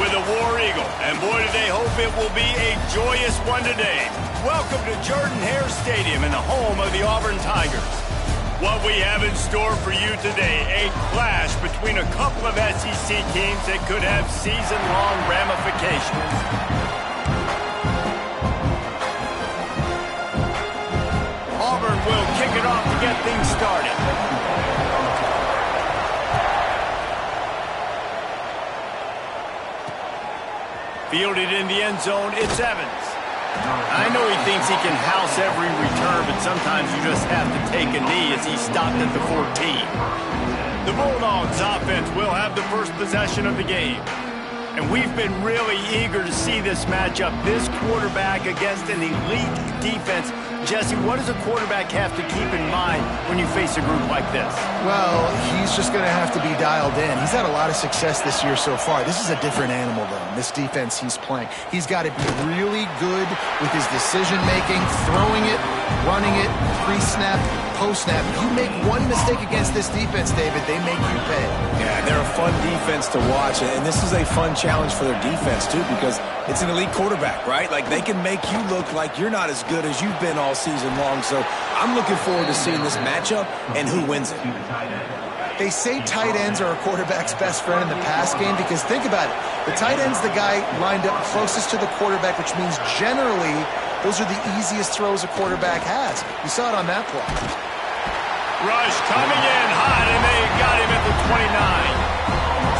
with a War Eagle, and boy, do they hope it will be a joyous one today. Welcome to Jordan-Hare Stadium in the home of the Auburn Tigers. What we have in store for you today, a clash between a couple of SEC teams that could have season-long ramifications. Auburn will kick it off to get things started. Fielded in the end zone, it's Evans. I know he thinks he can house every return, but sometimes you just have to take a knee as he stopped at the 14. The Bulldogs offense will have the first possession of the game. And we've been really eager to see this matchup, this quarterback against an elite defense. Jesse, what does a quarterback have to keep in mind when you face a group like this? Well, he's just going to have to be dialed in. He's had a lot of success this year so far. This is a different animal, though, this defense he's playing. He's got to be really good with his decision-making, throwing it, running it, pre-snap, post-snap. You make one mistake against this defense, David, they make you pay. Yeah, they're a fun defense to watch, and this is a fun challenge for their defense, too, because it's an elite quarterback, right? Like, they can make you look like you're not as good as you've been all season long, so I'm looking forward to seeing this matchup and who wins it. They say tight ends are a quarterback's best friend in the pass game because think about it. The tight end's the guy lined up closest to the quarterback, which means generally those are the easiest throws a quarterback has. You saw it on that play. Rush coming in hot, and they got him at the 29.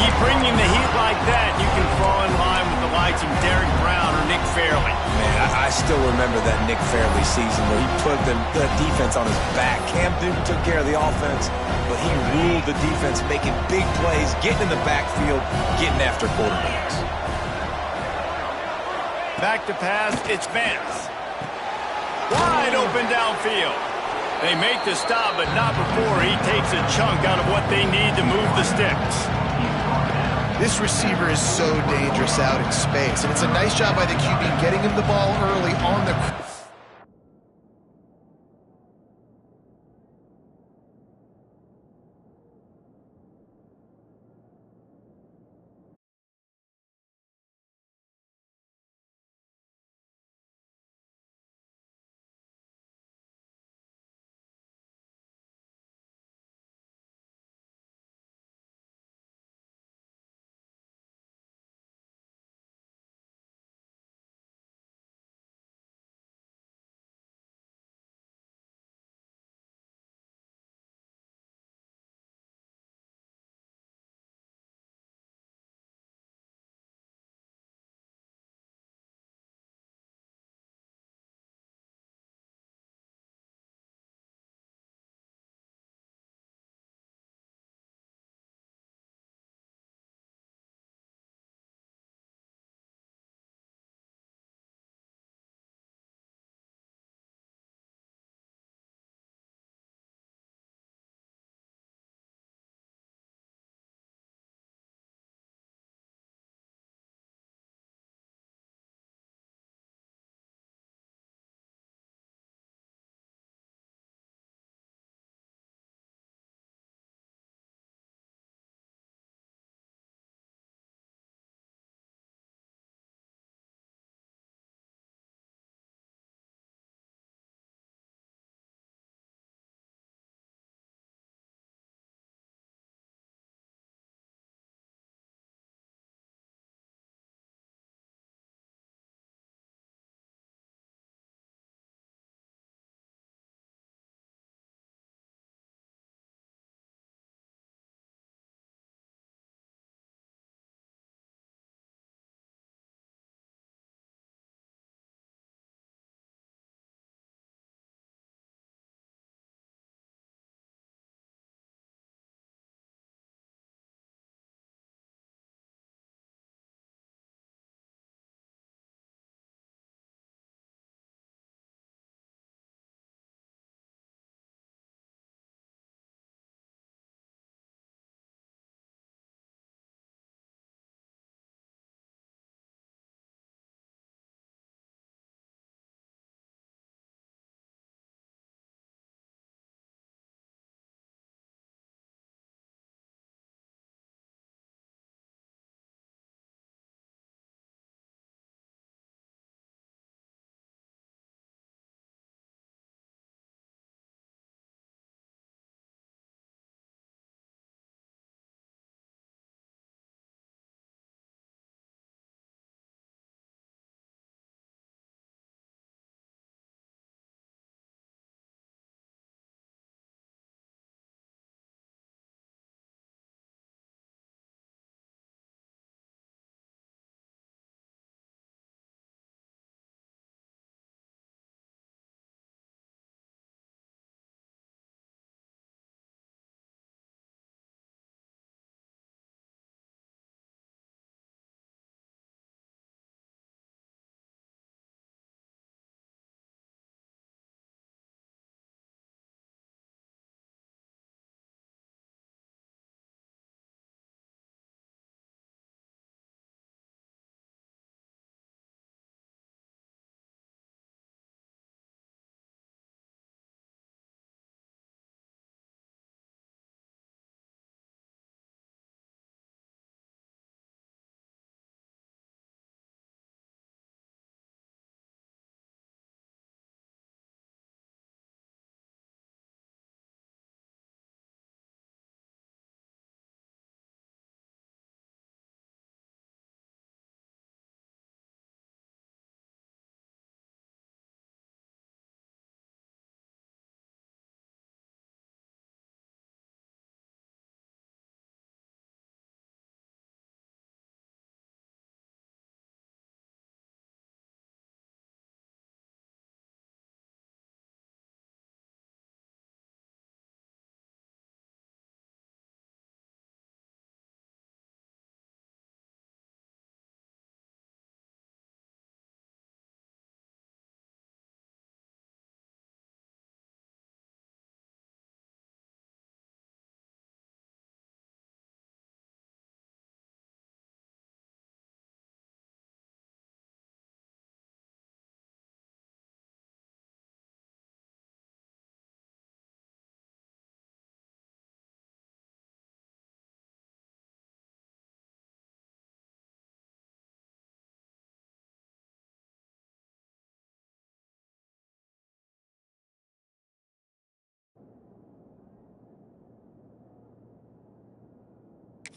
Keep bringing the heat like that, you can fall in line with the likes of Derek Brown or Nick Fairley. Man, I still remember that Nick Fairley season where he put the defense on his back. Cam Newton took care of the offense, but he ruled the defense, making big plays, getting in the backfield, getting after quarterbacks. Back to pass, it's Vance. Wide open downfield. They make the stop, but not before he takes a chunk out of what they need to move the sticks. This receiver is so dangerous out in space, and it's a nice job by the QB getting him the ball early on the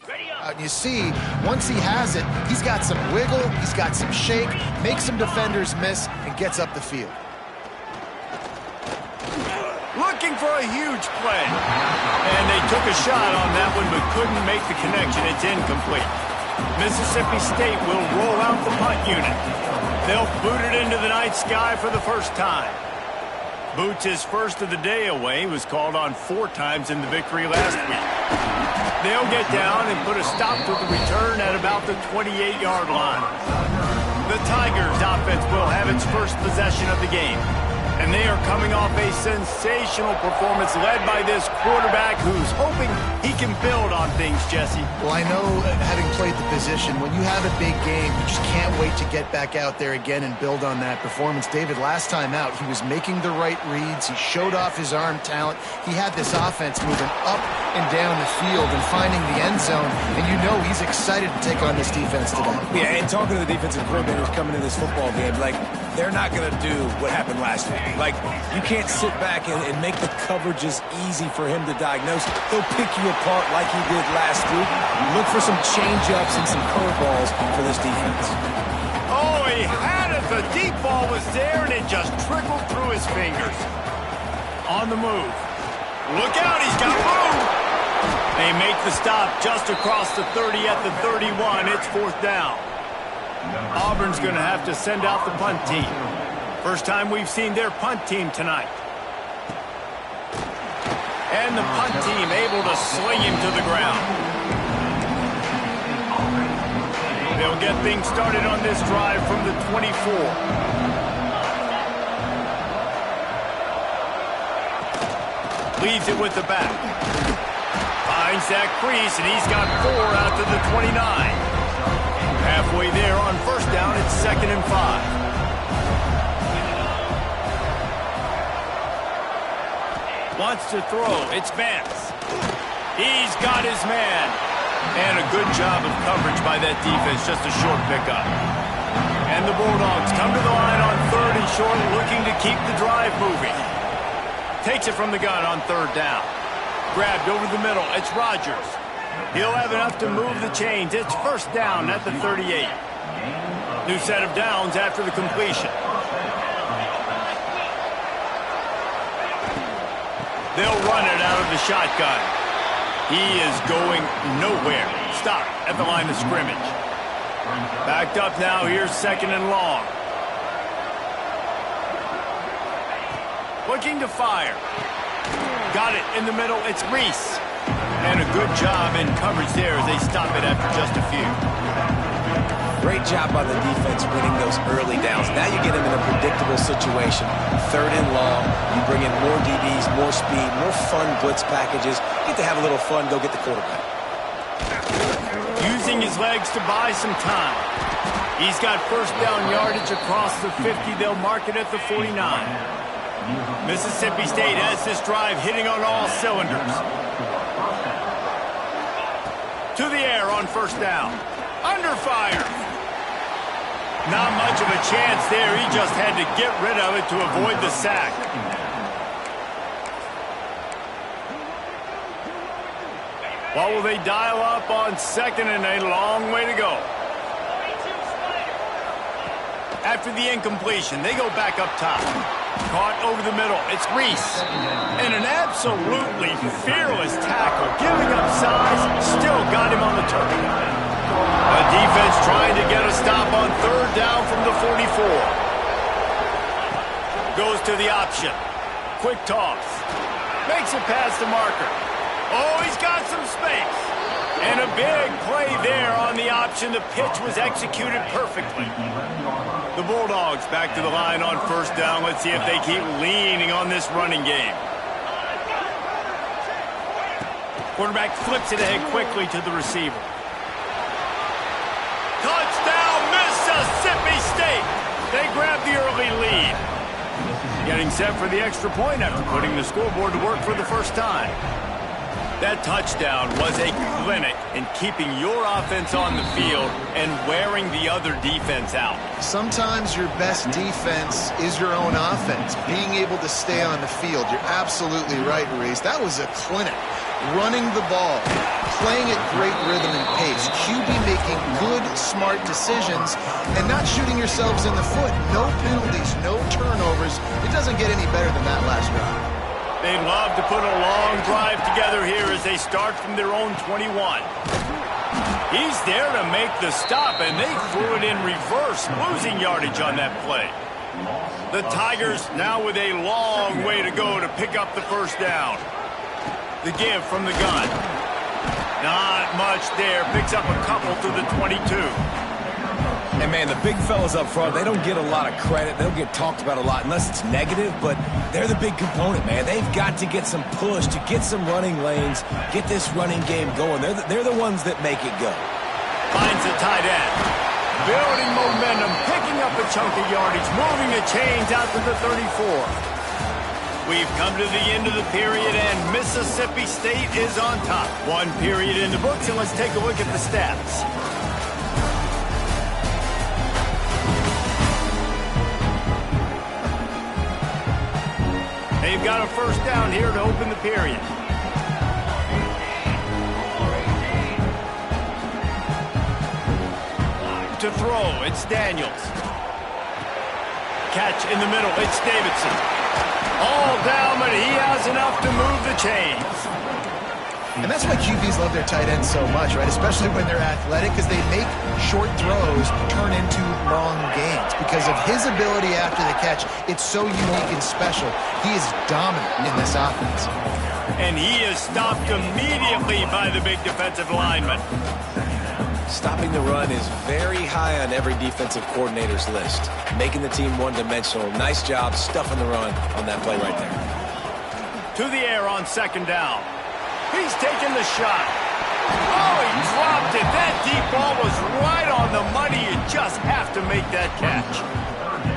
And you see, once he has it, he's got some wiggle, he's got some shake, makes some defenders miss, and gets up the field. Looking for a huge play. And they took a shot on that one, but couldn't make the connection. It's incomplete. Mississippi State will roll out the punt unit. They'll boot it into the night sky for the first time. Boots his first of the day away. He was called on 4 times in the victory last week. They'll get down and put a stop to the return at about the 28-yard line. The Tigers offense will have its first possession of the game. And they are coming off a sensational performance led by this quarterback who's hoping he can build on things, Jesse. Well, I know, having played the position, when you have a big game, you just can't wait to get back out there again and build on that performance. David, last time out, he was making the right reads. He showed off his arm talent. He had this offense moving up and down the field and finding the end zone. And you know he's excited to take on this defense today. Yeah, and talking to the defensive coordinators coming into this football game, like, they're not going to do what happened last week. Like, you can't sit back and make the coverages easy for him to diagnose. He'll pick you apart like he did last week. Look for some change-ups and some curveballs for this defense. Oh, he had it. The deep ball was there, and it just trickled through his fingers. On the move. Look out, he's got room. They make the stop just across the 30 at the 31. It's 4th down. Auburn's going to have to send out the punt team. First time we've seen their punt team tonight. And the punt team able to sling him to the ground. They'll get things started on this drive from the 24. Leaves it with the back. Finds that crease, and he's got 4 out to the 29. Halfway there on 1st down, it's 2nd and 5. Wants to throw. It's Vance. He's got his man. And a good job of coverage by that defense. Just a short pickup. And the Bulldogs come to the line on 3rd and short, looking to keep the drive moving. Takes it from the gun on 3rd down. Grabbed over the middle. It's Rodgers. He'll have enough to move the chains. It's 1st down at the 38. New set of downs after the completion. They'll run it out of the shotgun. He is going nowhere. Stop at the line of scrimmage. Backed up now. Here's 2nd and long. Looking to fire. Got it in the middle. It's Reese. And a good job in coverage there as they stop it after just a few. Great job by the defense winning those early downs. Now you get them in a predictable situation. 3rd and long. You bring in more DBs, more speed, more fun blitz packages. Get to have a little fun, go get the quarterback. Using his legs to buy some time. He's got 1st down yardage across the 50. They'll mark it at the 49. Mississippi State has this drive hitting on all cylinders. To the air on 1st down. Under fire. Not much of a chance there. He just had to get rid of it to avoid the sack. What will they dial up on 2nd and a long way to go? After the incompletion, they go back up top. Caught over the middle. It's Reese. And an absolutely fearless tackle. Giving up size, still got him on the turf. A defense trying to get a stop on 3rd down from the 44. Goes to the option. Quick toss. Makes it past the marker. Oh, he's got some space. And a big play there on the option. The pitch was executed perfectly. The Bulldogs back to the line on 1st down. Let's see if they keep leaning on this running game. Quarterback flips it ahead quickly to the receiver. Touchdown, Mississippi State! They grab the early lead. Getting set for the extra point after putting the scoreboard to work for the first time. That touchdown was a clinic in keeping your offense on the field and wearing the other defense out. Sometimes your best defense is your own offense, being able to stay on the field. You're absolutely right, Reese. That was a clinic. Running the ball, playing at great rhythm and pace, QB making good, smart decisions, and not shooting yourselves in the foot. No penalties, no turnovers. It doesn't get any better than that last drive. They'd love to put a long drive together here as they start from their own 21. He's there to make the stop, and they threw it in reverse, losing yardage on that play. The Tigers now with a long way to go to pick up the first down. The give from the gun. Not much there. Picks up a couple to the 22. And, man, the big fellas up front, they don't get a lot of credit. They don't get talked about a lot unless it's negative, but they're the big component, man. They've got to get some push, to get some running lanes, get this running game going. They're the ones that make it go. Finds the tight end. Building momentum, picking up a chunk of yardage, moving the chains out to the 34. We've come to the end of the period, and Mississippi State is on top. One period in the books, and let's take a look at the stats. They've got a first down here to open the period. To throw, it's Daniels. Catch in the middle, it's Davidson. All down, but he has enough to move the chains. And that's why QBs love their tight ends so much, right? Especially when they're athletic, because they make short throws turn into long gains. Because of his ability after the catch, it's so unique and special. He is dominant in this offense. And he is stopped immediately by the big defensive lineman. Stopping the run is very high on every defensive coordinator's list. Making the team one-dimensional. Nice job stuffing the run on that play right there. To the air on second down. He's taking the shot. Oh, he dropped it. That deep ball was right on the money. You just have to make that catch.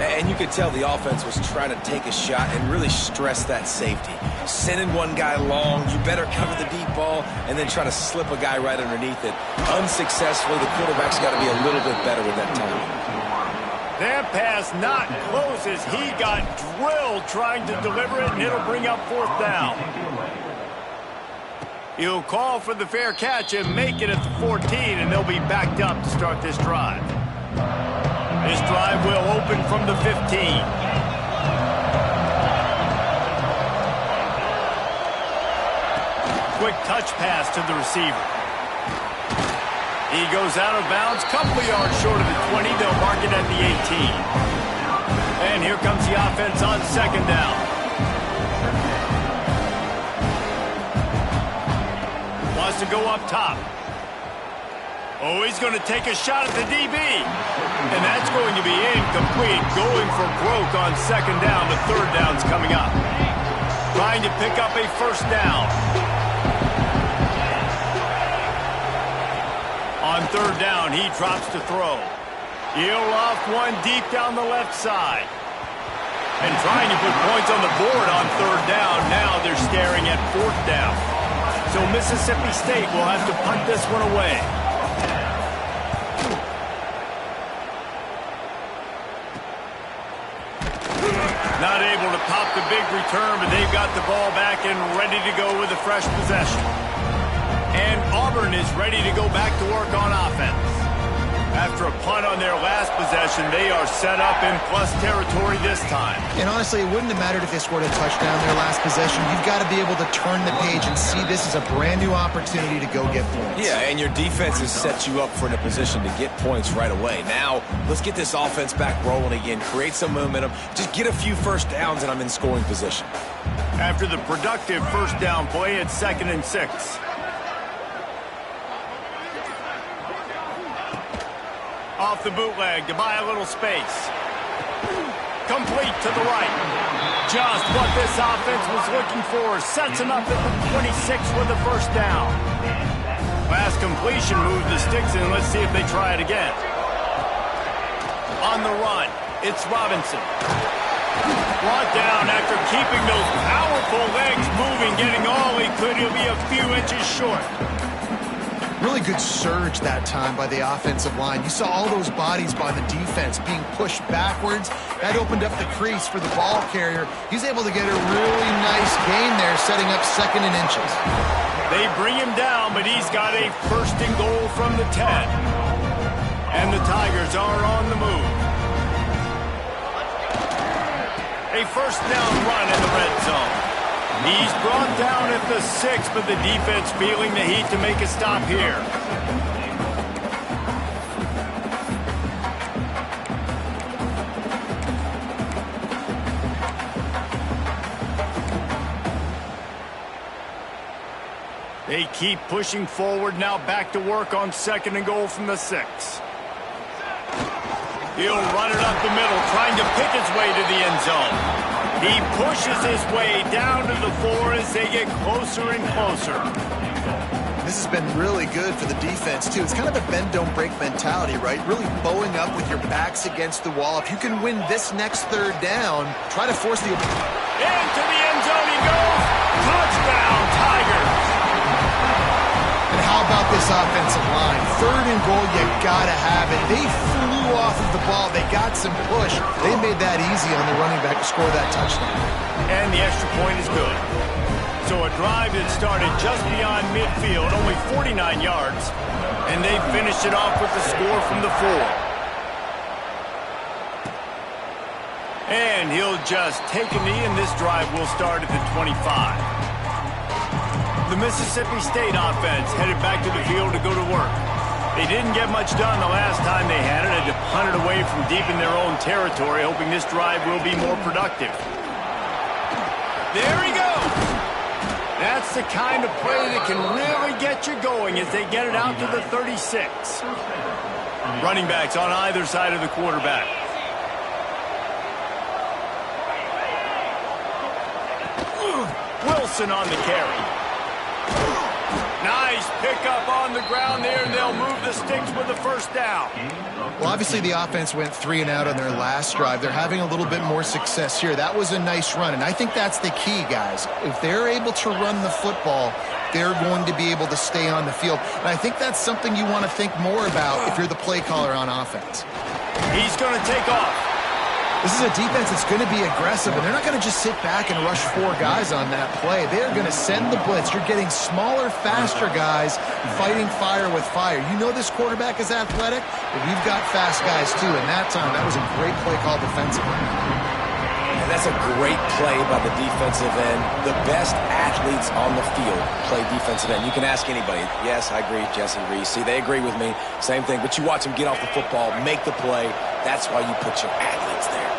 And you could tell the offense was trying to take a shot and really stress that safety. Sending one guy long, you better cover the deep ball, and then try to slip a guy right underneath it. Unsuccessfully, the quarterback's got to be a little bit better with that timing. That pass not close as he got drilled trying to deliver it, and it'll bring up fourth down. He'll call for the fair catch and make it at the 14, and they'll be backed up to start this drive. This drive will open from the 15. Quick touch pass to the receiver. He goes out of bounds, couple of yards short of the 20. They'll mark it at the 18. And here comes the offense on second down. Wants to go up top. Oh, he's going to take a shot at the DB. And that's going to be incomplete. Going for broke on second down. The third down's coming up. Trying to pick up a first down. On third down, he drops to throw. He'll off one deep down the left side. And trying to put points on the board on third down. Now they're staring at fourth down. So Mississippi State will have to punt this one away. Not able to pop the big return, but they've got the ball back and ready to go with a fresh possession. And Auburn is ready to go back to work on offense. After a punt on their last possession, they are set up in plus territory this time. And honestly, it wouldn't have mattered if they scored a touchdown their last possession. You've got to be able to turn the page and see this as a brand new opportunity to go get points. Yeah, and your defense has set you up for in a position to get points right away. Now, let's get this offense back rolling again, create some momentum, just get a few first downs, and I'm in scoring position. After the productive first down play, it's 2nd and 6. Off the bootleg to buy a little space. Complete to the right. Just what this offense was looking for. Sets him up at the 26 with a first down. Last completion moved the sticks in. Let's see if they try it again. On the run, it's Robinson. Brought down after keeping those powerful legs moving, getting all he could. He'll be a few inches short. Really good surge that time by the offensive line. You saw all those bodies by the defense being pushed backwards. That opened up the crease for the ball carrier. He's able to get a really nice gain there, setting up 2nd and inches. They bring him down, but he's got a 1st and goal from the 10. And the Tigers are on the move. A 1st down run in the red zone. He's brought down at the 6, but the defense feeling the heat to make a stop here. They keep pushing forward, now back to work on 2nd and goal from the 6. He'll run it up the middle, trying to pick his way to the end zone. He pushes his way down to the 4 as they get closer and closer. This has been really good for the defense, too. It's kind of a bend-don't-break mentality, right? Really bowing up with your backs against the wall. If you can win this next 3rd down, try to force the... Into the end zone he goes. Touchdown, Tigers. And how about this offensive line? 3rd and goal, you gotta have it. They flew off of the ball. They got some push. They made that easy on the running back to score that touchdown. And the extra point is good. So a drive that started just beyond midfield, only 49 yards, and they finished it off with the score from the 4. And he'll just take a knee, and this drive will start at the 25. The Mississippi State offense headed back to the field to go to work. They didn't get much done the last time they had it. Had to punt it away from deep in their own territory, hoping this drive will be more productive. There he goes. That's the kind of play that can really get you going as they get it out to the 36. Running backs on either side of the quarterback. Wilson on the carry. Nice pickup on the ground there, and they'll move the sticks with the 1st down. Well, obviously the offense went 3 and out on their last drive. They're having a little bit more success here. That was a nice run, and I think that's the key, guys. If they're able to run the football, they're going to be able to stay on the field. And I think that's something you want to think more about if you're the play caller on offense. He's going to take off. This is a defense that's going to be aggressive, and they're not going to just sit back and rush 4 guys on that play. They're going to send the blitz. You're getting smaller, faster guys fighting fire with fire. You know this quarterback is athletic, but we've got fast guys too. And that time, that was a great play call defensively. And that's a great play by the defensive end. The best athletes on the field play defensive end. You can ask anybody. Yes, I agree, Jesse Reese. See, they agree with me. Same thing. But you watch them get off the football, make the play. That's why you put your athletes there.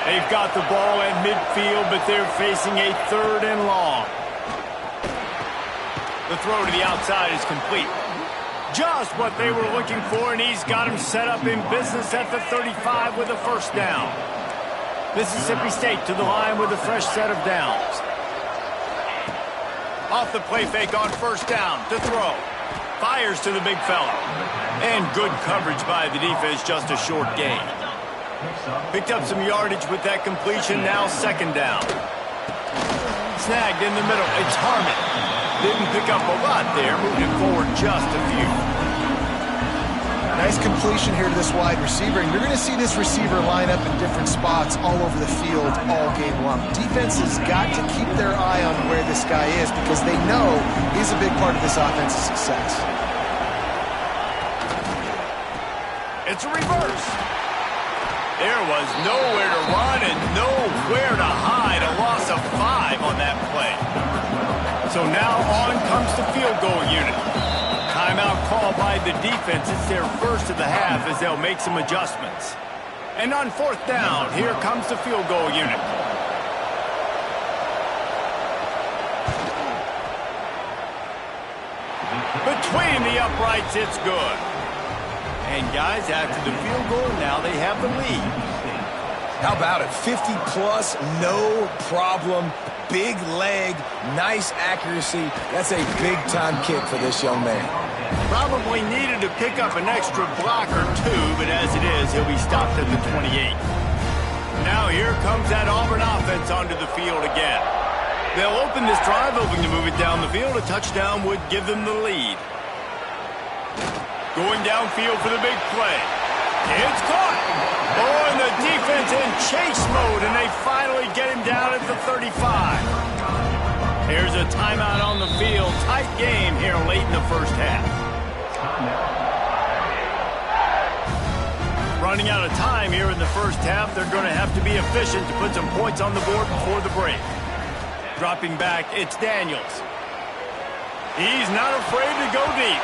They've got the ball at midfield, but they're facing a 3rd and long. The throw to the outside is complete. Just what they were looking for, and he's got him set up in business at the 35 with a 1st down. Mississippi State to the line with a fresh set of downs. Off the play fake on 1st down to throw. Fires to the big fella. And good coverage by the defense, just a short gain. Picked up some yardage with that completion, now 2nd down. Snagged in the middle, it's Harmon. Didn't pick up a lot there, moved it forward just a few. Nice completion here to this wide receiver, and you're going to see this receiver line up in different spots all over the field all game long. Defense has got to keep their eye on where this guy is because they know he's a big part of this offense's success. It's a reverse. There was nowhere to run and nowhere to hide. A loss of 5 on that play. So now on comes the field goal unit. Timeout called by the defense. It's their 1st of the half as they'll make some adjustments. And on 4th down, here comes the field goal unit. Between the uprights, it's good. And guys, after the field goal, now they have the lead. How about it? 50-plus, no problem. Big leg, nice accuracy. That's a big-time kick for this young man. Probably needed to pick up an extra block or 2, but as it is, he'll be stopped at the 28. Now here comes that Auburn offense onto the field again. They'll open this drive, hoping to move it down the field. A touchdown would give them the lead. Going downfield for the big play. It's caught. Oh, and the defense in chase mode, and they finally get him down at the 35. Here's a timeout on the field. Tight game here late in the first half. Running out of time here in the first half. They're going to have to be efficient to put some points on the board before the break. Dropping back, it's Daniels. He's not afraid to go deep.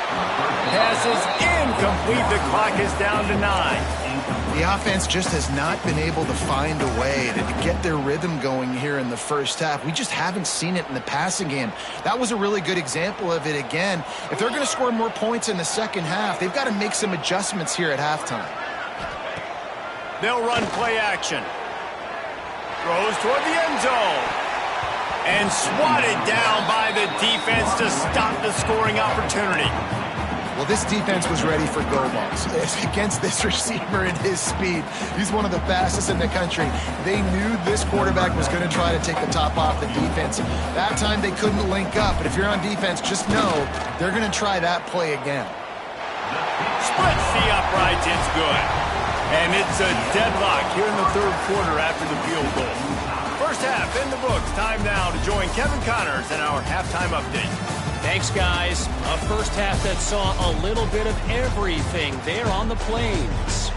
Pass is incomplete. The clock is down to 9. The offense just has not been able to find a way to get their rhythm going here in the first half. We just haven't seen it in the passing game. That was a really good example of it again. If they're going to score more points in the second half, they've got to make some adjustments here at halftime. They'll run play action. Throws toward the end zone. And swatted down by the defense to stop the scoring opportunity. Well, this defense was ready for go balls. Against this receiver and his speed, he's one of the fastest in the country. They knew this quarterback was going to try to take the top off the defense. That time they couldn't link up, but if you're on defense, just know they're going to try that play again. Splits the uprights, it's good. And it's a deadlock here in the third quarter after the field goal. First half in the books. Time now to join Kevin Connors in our halftime update. Thanks, guys. A first half that saw a little bit of everything there on the Plains.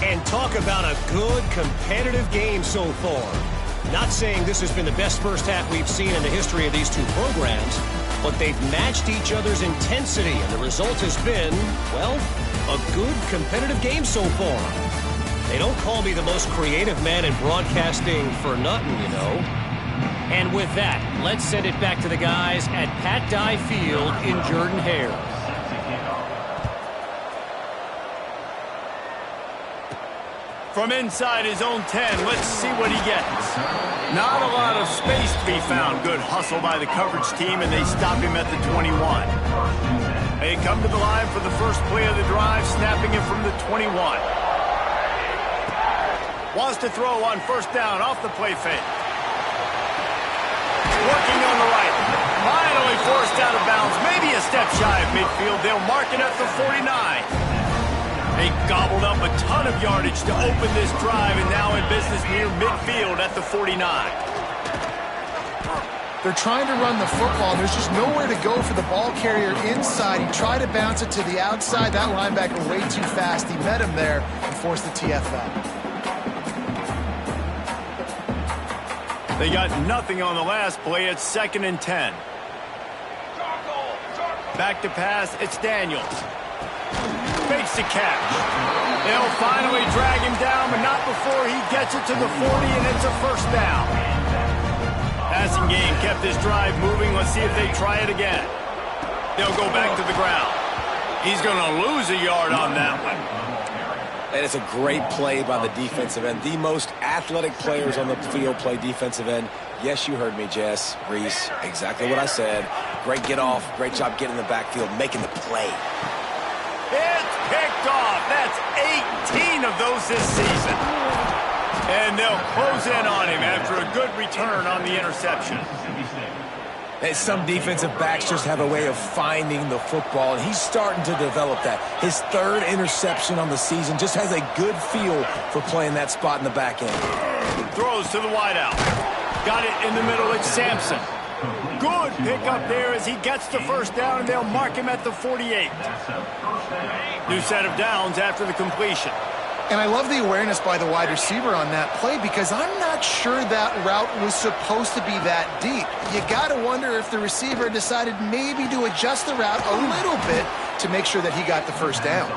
And talk about a good competitive game so far. Not saying this has been the best first half we've seen in the history of these two programs, but they've matched each other's intensity, and the result has been, well, a good competitive game so far. They don't call me the most creative man in broadcasting for nothing, you know. And with that, let's send it back to the guys at Pat Dye Field in Jordan-Hare. From inside his own 10, let's see what he gets. Not a lot of space to be found. Good hustle by the coverage team, and they stop him at the 21. They come to the line for the first play of the drive, snapping it from the 21. Wants to throw on first down off the play fake. Working on the right. Finally forced out of bounds. Maybe a step shy of midfield. They'll mark it at the 49. They gobbled up a ton of yardage to open this drive, and now in business near midfield at the 49. They're trying to run the football. There's just nowhere to go for the ball carrier inside. He tried to bounce it to the outside. That linebacker way too fast. He met him there and forced the TFL. They got nothing on the last play. It's 2nd and 10. Back to pass. It's Daniels. Fakes the catch. They'll finally drag him down, but not before he gets it to the 40, and it's a first down. Passing game kept this drive moving. Let's see if they try it again. They'll go back to the ground. He's going to lose a yard on that one. And it's a great play by the defensive end. The most athletic players on the field play defensive end. Yes, you heard me, Jess, Reese. Exactly what I said. Great get off. Great job getting in the backfield, making the play. It's picked off. That's 18 of those this season. And they'll close in on him after a good return on the interception. And some defensive backs just have a way of finding the football, and he's starting to develop that. His 3rd interception on the season, just has a good feel for playing that spot in the back end. Throws to the wideout. Got it in the middle. It's Sampson. Good pickup there as he gets the first down, and they'll mark him at the 48. New set of downs after the completion. And I love the awareness by the wide receiver on that play because I'm not sure that route was supposed to be that deep. You got to wonder if the receiver decided maybe to adjust the route a little bit to make sure that he got the first down.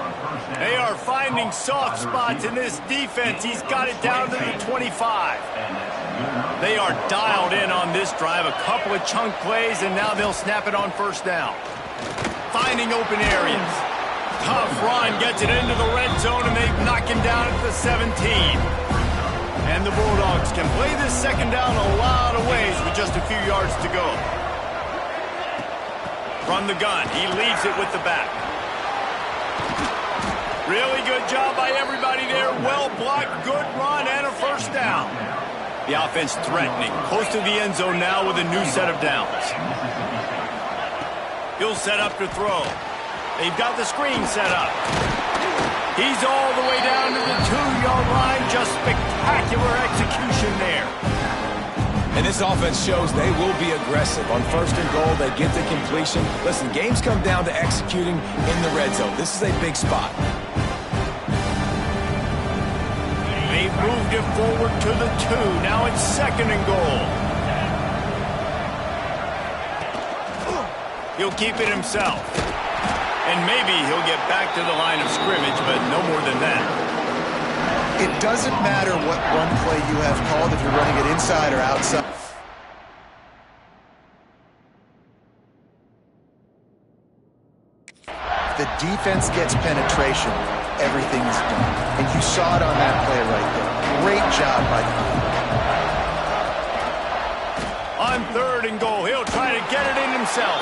They are finding soft spots in this defense. He's got it down to the 25. They are dialed in on this drive. A couple of chunk plays, and now they'll snap it on first down. Finding open areas. Tough run, gets it into the red zone, and they knock him down at the 17. And the Bulldogs can play this second down a lot of ways with just a few yards to go. Run the gun. He leaves it with the back. Really good job by everybody there. Well blocked, good run, and a first down. The offense threatening. Close to the end zone now with a new set of downs. He'll set up to throw. They've got the screen set up. He's all the way down to the 2-yard line. Just spectacular execution there. And this offense shows they will be aggressive. On first and goal, they get the completion. Listen, games come down to executing in the red zone. This is a big spot. They've moved it forward to the 2. Now it's second and goal. He'll keep it himself. And maybe he'll get back to the line of scrimmage, but no more than that. It doesn't matter what run play you have called if you're running it inside or outside. The defense gets penetration, everything is done. And you saw it on that play right there. Great job by the on third and goal, he'll try to get it in himself.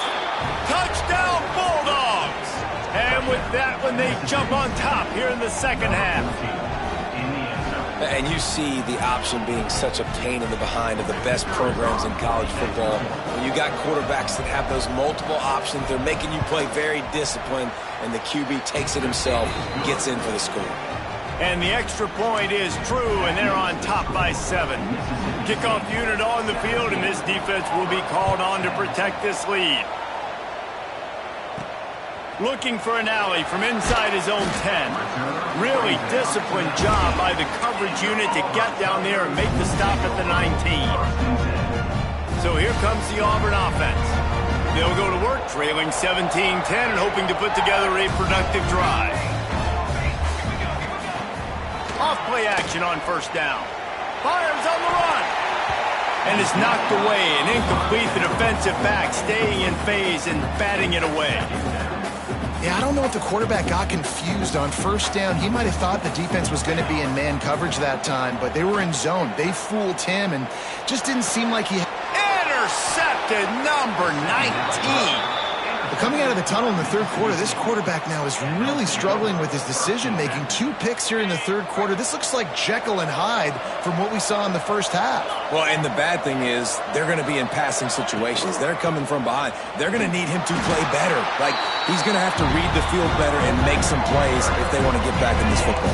Touchdown, Bulldogs! And with that one, they jump on top here in the second half. And you see the option being such a pain in the behind of the best programs in college football. When you got quarterbacks that have those multiple options, they're making you play very disciplined, and the QB takes it himself, gets in for the score. And the extra point is true, and they're on top by 7. Kickoff unit on the field, and this defense will be called on to protect this lead. Looking for an alley from inside his own 10. Really disciplined job by the coverage unit to get down there and make the stop at the 19. So here comes the Auburn offense. They'll go to work trailing 17-10 and hoping to put together a productive drive. Off play action on first down. Fires on the run. And is knocked away and incomplete. The defensive back staying in phase and batting it away. Yeah, I don't know if the quarterback got confused on first down. He might have thought the defense was going to be in man coverage that time, but they were in zone. They fooled him and just didn't seem like he... Intercepted, number 19. But coming out of the tunnel in the third quarter, this quarterback now is really struggling with his decision-making. 2 picks here in the third quarter. This looks like Jekyll and Hyde from what we saw in the first half. Well, and the bad thing is they're going to be in passing situations. They're coming from behind. They're going to need him to play better. Like, he's going to have to read the field better and make some plays if they want to get back in this football.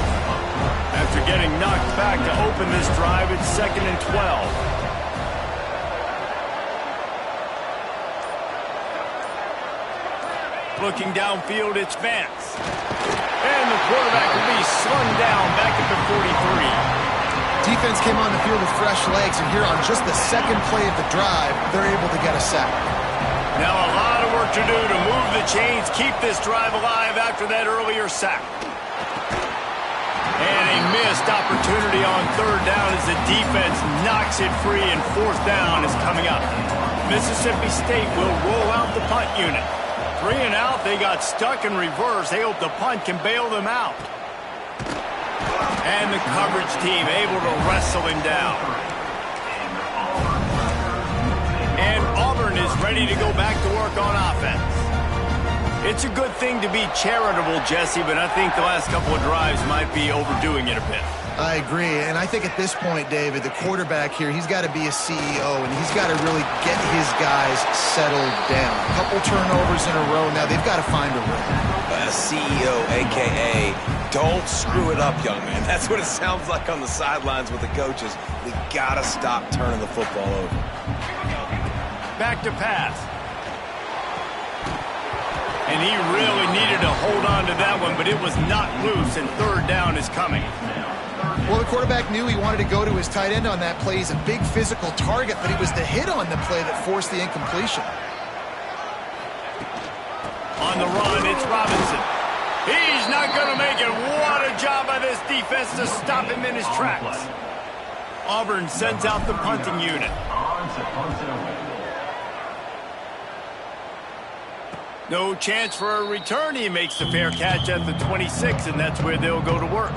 After getting knocked back to open this drive, it's second and 12. Looking downfield, it's Vance. And the quarterback will be slung down back at the 43. Defense came on the field with fresh legs, and here on just the second play of the drive, they're able to get a sack. Now a lot of work to do to move the chains, keep this drive alive after that earlier sack. And a missed opportunity on third down as the defense knocks it free, and fourth down is coming up. Mississippi State will roll out the punt unit. 3 and out, they got stuck in reverse. They hope the punt can bail them out. And the coverage team able to wrestle him down. And Auburn is ready to go back to work on offense. It's a good thing to be charitable, Jesse, but I think the last couple of drives might be overdoing it a bit. I agree, and I think at this point, David, the quarterback here, he's got to be a CEO, and he's got to really get his guys settled down. A couple turnovers in a row now. They've got to find a rhythm. A CEO, a.k.a. don't screw it up, young man. That's what it sounds like on the sidelines with the coaches. We got to stop turning the football over. Back to pass. And he really needed to hold on to that one, but it was not loose, and third down is coming. Well, the quarterback knew he wanted to go to his tight end on that play. He's a big physical target, but it was the hit on the play that forced the incompletion. On the run, it's Robinson. He's not going to make it. What a job by this defense to stop him in his tracks. Auburn sends out the punting unit. No chance for a return. He makes the fair catch at the 26, and that's where they'll go to work.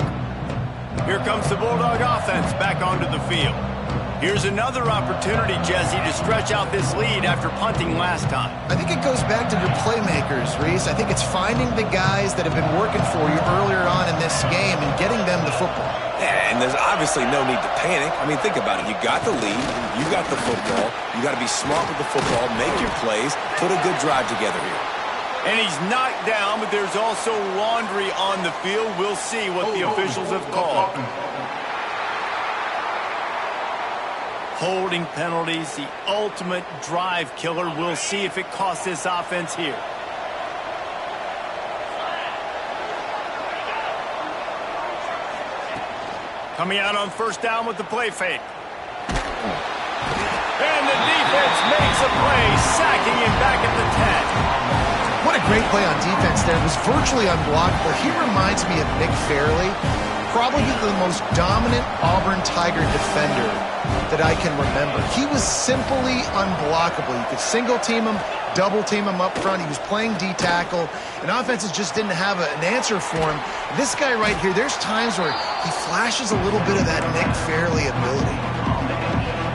Here comes the Bulldog offense back onto the field. Here's another opportunity, Jesse, to stretch out this lead after punting last time. I think it goes back to their playmakers, Reese. I think it's finding the guys that have been working for you earlier on in this game and getting them the football. Yeah, and there's obviously no need to panic. I mean, think about it. You got the lead. You got the football. You got to be smart with the football, make your plays, put a good drive together here. And he's knocked down, but there's also laundry on the field. We'll see what the officials have called. Holding penalties, the ultimate drive killer. We'll see if it costs this offense here. Coming out on first down with the play fake. And the defense makes a play, sacking him back at the 10. What a great play on defense there. It was virtually unblockable. He reminds me of Nick Fairley, probably the most dominant Auburn Tiger defender that I can remember. He was simply unblockable. You could single team him, double team him up front. He was playing D-tackle, and offenses just didn't have an answer for him. This guy right here, there's times where he flashes a little bit of that Nick Fairley ability.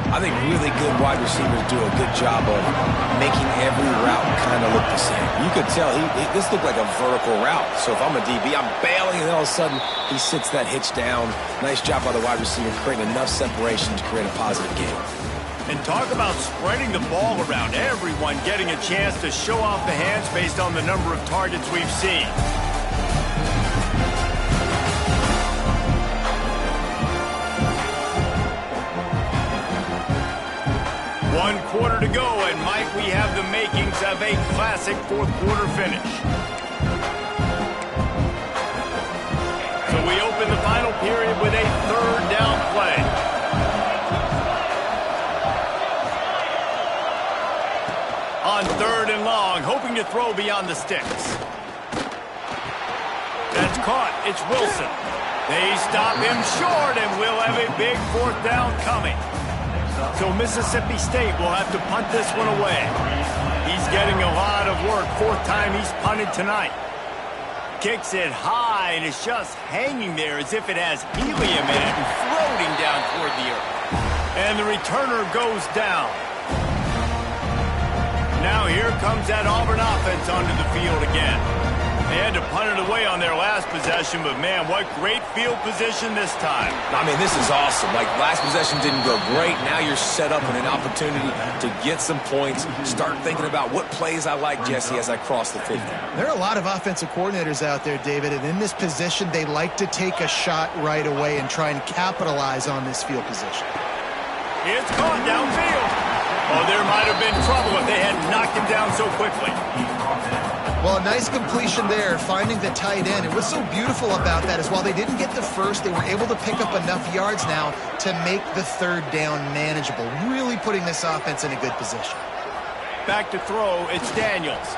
I think really good wide receivers do a good job of making every route kind of look the same. You could tell this looked like a vertical route. So if I'm a DB, I'm bailing, and then all of a sudden he sits that hitch down. Nice job by the wide receiver creating enough separation to create a positive game. And talk about spreading the ball around. Everyone getting a chance to show off the hands based on the number of targets we've seen. One quarter to go, and Mike, we have the makings of a classic fourth quarter finish. So we open the final period with a third down play. On third and long, hoping to throw beyond the sticks. That's caught. It's Wilson. They stop him short, and we'll have a big fourth down coming. So Mississippi State will have to punt this one away. He's getting a lot of work. Fourth time he's punted tonight. Kicks it high, and it's just hanging there as if it has helium in it and floating down toward the earth. And the returner goes down. Now here comes that Auburn offense onto the field again. They had to punt it away on their last possession, but man, what great field position this time. I mean, this is awesome. Like, last possession didn't go great. Now you're set up with an opportunity to get some points. Start thinking about what plays I like, Jesse, as I cross the 50. There are a lot of offensive coordinators out there, David, and in this position, they like to take a shot right away and try and capitalize on this field position. It's caught downfield. Oh, there might have been trouble if they had knocked him down so quickly. Well, a nice completion there, finding the tight end. And what's so beautiful about that is while they didn't get the first, they were able to pick up enough yards now to make the third down manageable, really putting this offense in a good position. Back to throw, it's Daniels.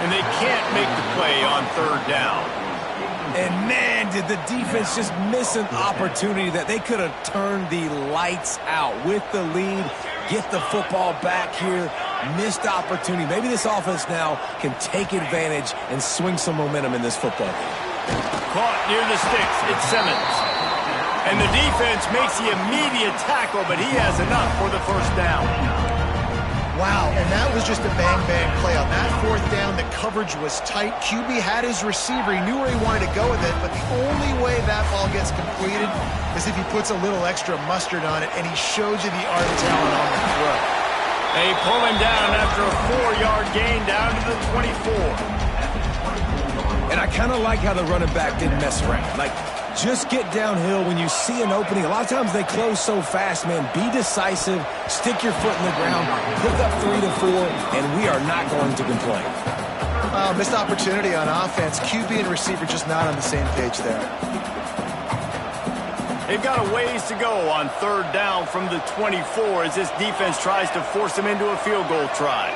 And they can't make the play on third down. And man, did the defense just miss an opportunity that they could have turned the lights out with the lead. Get the football back here. Missed opportunity. Maybe this offense now can take advantage and swing some momentum in this football game. Caught near the sticks. It's Simmons. And the defense makes the immediate tackle, but he has enough for the first down. Wow, and that was just a bang-bang play. On that fourth down, the coverage was tight. QB had his receiver. He knew where he wanted to go with it, but the only way that ball gets completed is if he puts a little extra mustard on it, and he shows you the art of talent on the throw. They pull him down after a 4-yard gain down to the 24. And I kind of like how the running back didn't mess around. Like, just get downhill when you see an opening. A lot of times they close so fast, man. Be decisive, stick your foot in the ground, pick up 3 to 4, and we are not going to complain. Missed opportunity on offense. QB and receiver just not on the same page there. They've got a ways to go on third down from the 24 as this defense tries to force them into a field goal try.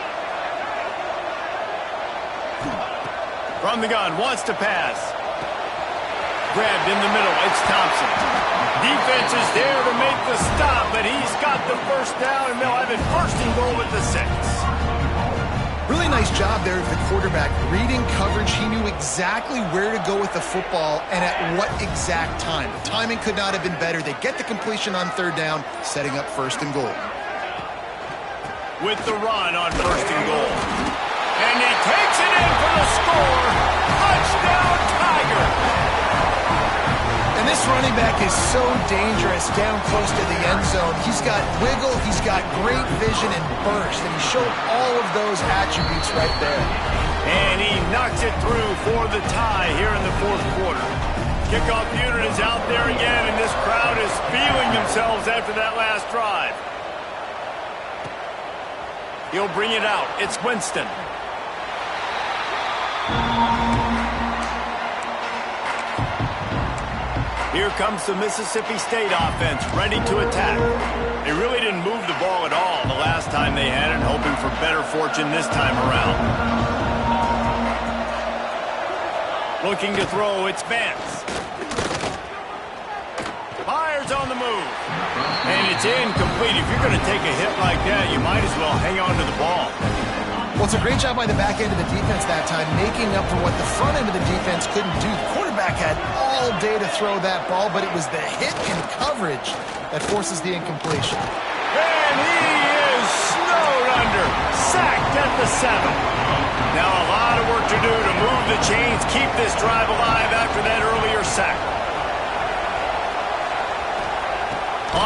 From the gun, wants to pass. Grabbed in the middle, it's Thompson. Defense is there to make the stop, but he's got the first down, and they'll have it first and goal at the 6. Really nice job there of the quarterback. Reading coverage, he knew exactly where to go with the football and at what exact time. The timing could not have been better. They get the completion on third down, setting up first and goal. With the run on first and goal. And he takes it in for the score. Touchdown, Tiger! And this running back is so dangerous down close to the end zone. He's got wiggle, he's got great vision and burst, and he showed all of those attributes right there. And he knocks it through for the tie here in the fourth quarter. Kickoff unit is out there again, and this crowd is feeling themselves after that last drive. He'll bring it out. It's Winston. Here comes the Mississippi State offense, ready to attack. They really didn't move the ball at all the last time they had it, hoping for better fortune this time around. Looking to throw, it's Vance. Fires on the move. And it's incomplete. If you're going to take a hit like that, you might as well hang on to the ball. Well, it's a great job by the back end of the defense that time, making up for what the front end of the defense couldn't do. The quarterback had all day to throw that ball, but it was the hit and coverage that forces the incompletion. And he is snowed under, sacked at the 7. Now a lot of work to do to move the chains, keep this drive alive after that earlier sack.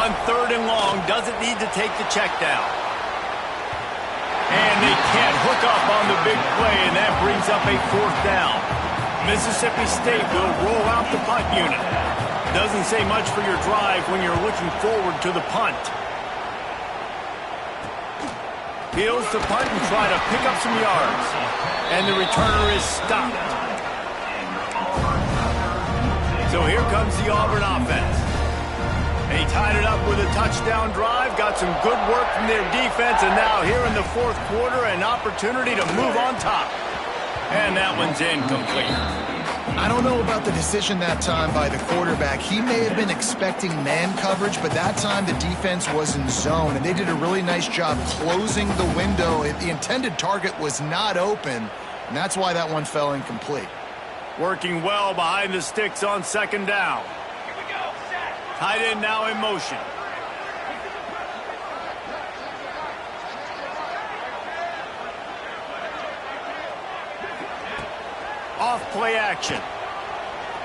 On third and long, doesn't need to take the check down. And they can't hook up on the big play, and that brings up a fourth down. Mississippi State will roll out the punt unit. Doesn't say much for your drive when you're looking forward to the punt. Fields to punt and try to pick up some yards. And the returner is stopped. So here comes the Auburn offense. They tied it up with a touchdown drive, got some good work from their defense, and now here in the fourth quarter, an opportunity to move on top. And that one's incomplete. I don't know about the decision that time by the quarterback. He may have been expecting man coverage, but that time the defense was in zone, and they did a really nice job closing the window. The intended target was not open, and that's why that one fell incomplete. Working well behind the sticks on second down. Tight end now in motion. Off play action.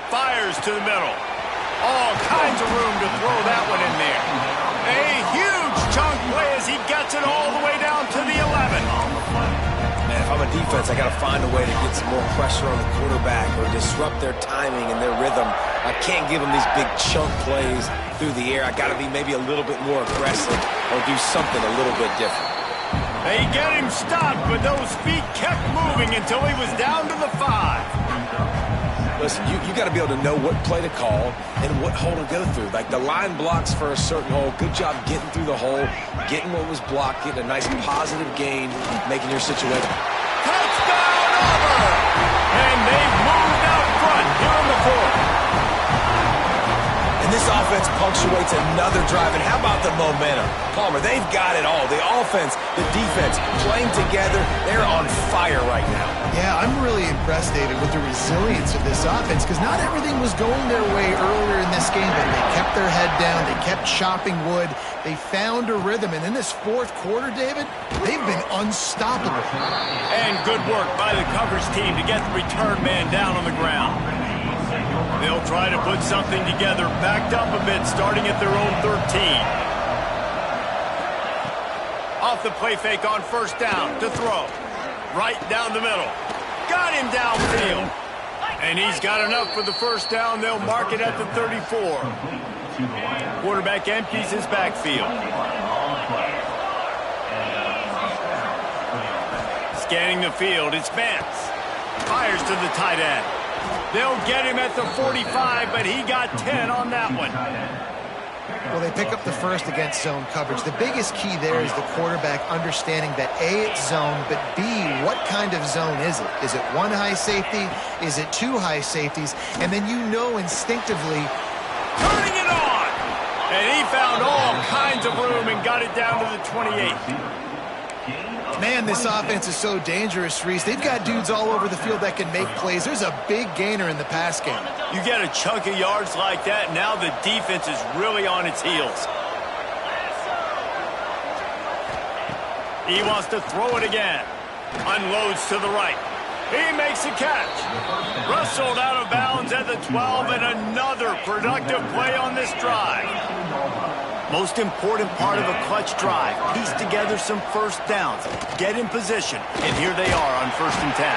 Fires to the middle. All kinds of room to throw that one in there. A huge chunk play as he gets it all the way down to the 11. Man, if I'm a defense, I got to find a way to get some more pressure on the quarterback or disrupt their timing and their rhythm. I can't give them these big chunk plays through the air. I got to be maybe a little bit more aggressive or do something a little bit different. They get him stopped, but those feet kept moving until he was down to the 5. Listen, you got to be able to know what play to call and what hole to go through. Like the line blocks for a certain hole. Good job getting through the hole, getting what was blocked, getting a nice positive gain, making your situation. Touchdown, Auburn! And they've moved out front here in the fourth. And this offense punctuates another drive. And how about the momentum? Palmer, they've got it all. The offense, the defense, playing together. They're on fire right now. Yeah, I'm really impressed, David, with the resilience of this offense because not everything was going their way earlier in this game, but they kept their head down. They kept chopping wood. They found a rhythm. And in this fourth quarter, David, they've been unstoppable. And good work by the coverage team to get the return man down on the ground. They'll try to put something together, backed up a bit, starting at their own 13. Off the play fake on first down to throw. Right down the middle. Got him downfield. And he's got enough for the first down. They'll mark it at the 34. Quarterback empties his backfield. Scanning the field, it's Vance. Fires to the tight end. They'll get him at the 45, but he got 10 on that one. Well, they pick up the first against zone coverage. The biggest key there is the quarterback understanding that A, it's zone, but B, what kind of zone is it? Is it one high safety? Is it two high safeties? And then you know instinctively. Turning it on! And he found all kinds of room and got it down to the 28. Man, this offense is so dangerous, Reese. They've got dudes all over the field that can make plays. There's a big gainer in the pass game. You get a chunk of yards like that, now the defense is really on its heels. He wants to throw it again. Unloads to the right. He makes a catch. Wrestled out of bounds at the 12, and another productive play on this drive. Most important part of a clutch drive, piece together some first downs, get in position, and here they are on 1st and 10.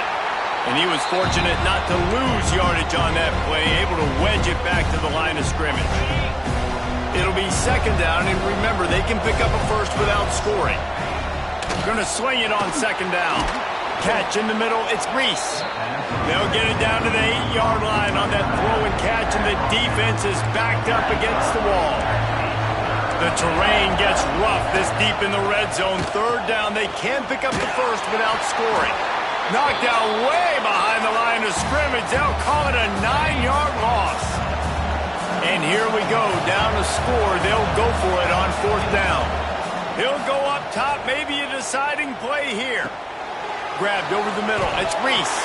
And he was fortunate not to lose yardage on that play, able to wedge it back to the line of scrimmage. It'll be 2nd down, and remember, they can pick up a first without scoring. Going to swing it on 2nd down. Catch in the middle, it's Reese. They'll get it down to the 8-yard line on that throw and catch, and the defense is backed up against the wall. The terrain gets rough this deep in the red zone. 3rd down, they can pick up the first without scoring. Knocked down way behind the line of scrimmage. They'll call it a 9-yard loss. And here we go, down to score. They'll go for it on 4th down. He'll go up top, maybe a deciding play here. Grabbed over the middle, it's Reese.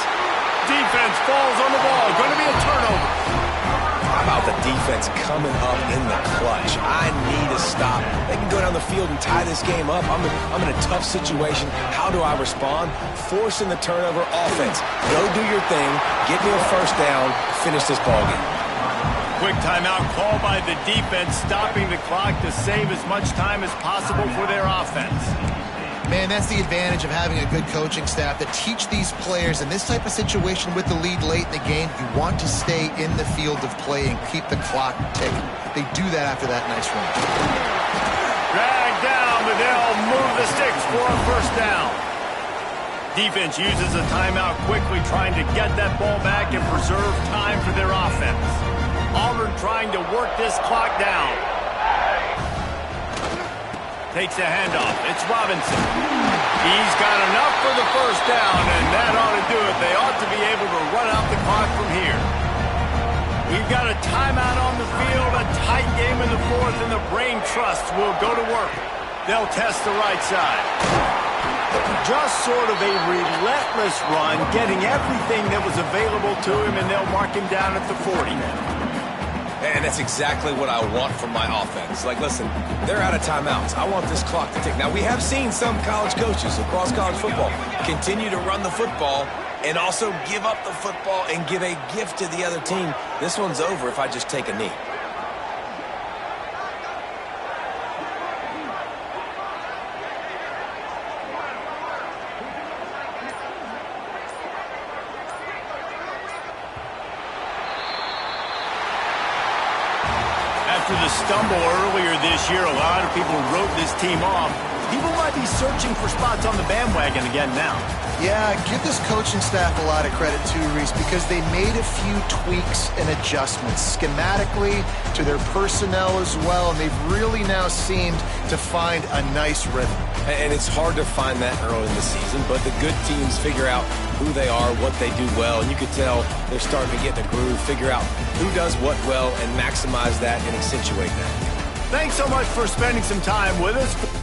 Defense falls on the ball, going to be a turnover. How about the defense coming up in the clutch? I need a stop. They can go down the field and tie this game up. I'm in a tough situation. How do I respond? Forcing the turnover offense. Go do your thing. Get me a first down. Finish this ballgame. Quick timeout call by the defense, stopping the clock to save as much time as possible for their offense. Man, that's the advantage of having a good coaching staff that teach these players in this type of situation with the lead late in the game. You want to stay in the field of play and keep the clock ticking. They do that after that nice run. Dragged down, but they'll move the sticks for a first down. Defense uses a timeout quickly, trying to get that ball back and preserve time for their offense. Auburn trying to work this clock down. Takes the handoff. It's Robinson. He's got enough for the first down, and that ought to do it. They ought to be able to run out the clock from here. We've got a timeout on the field, a tight game in the 4th, and the Brain Trust will go to work. They'll test the right side. Just sort of a relentless run, getting everything that was available to him, and they'll mark him down at the 40. And that's exactly what I want from my offense. Like, listen, they're out of timeouts. I want this clock to tick. Now, we have seen some college coaches across college football continue to run the football and also give up the football and give a gift to the other team. This one's over if I just take a knee. After the stumble earlier this year, a lot of people wrote this team off. People might be searching for spots on the bandwagon again now. Yeah, give this coaching staff a lot of credit too, Reese, because they made a few tweaks and adjustments schematically to their personnel as well, and they've really now seemed to find a nice rhythm. And it's hard to find that early in the season, but the good teams figure out who they are, what they do well, and you could tell they're starting to get in a groove, figure out who does what well, and maximize that and accentuate that. Thanks so much for spending some time with us.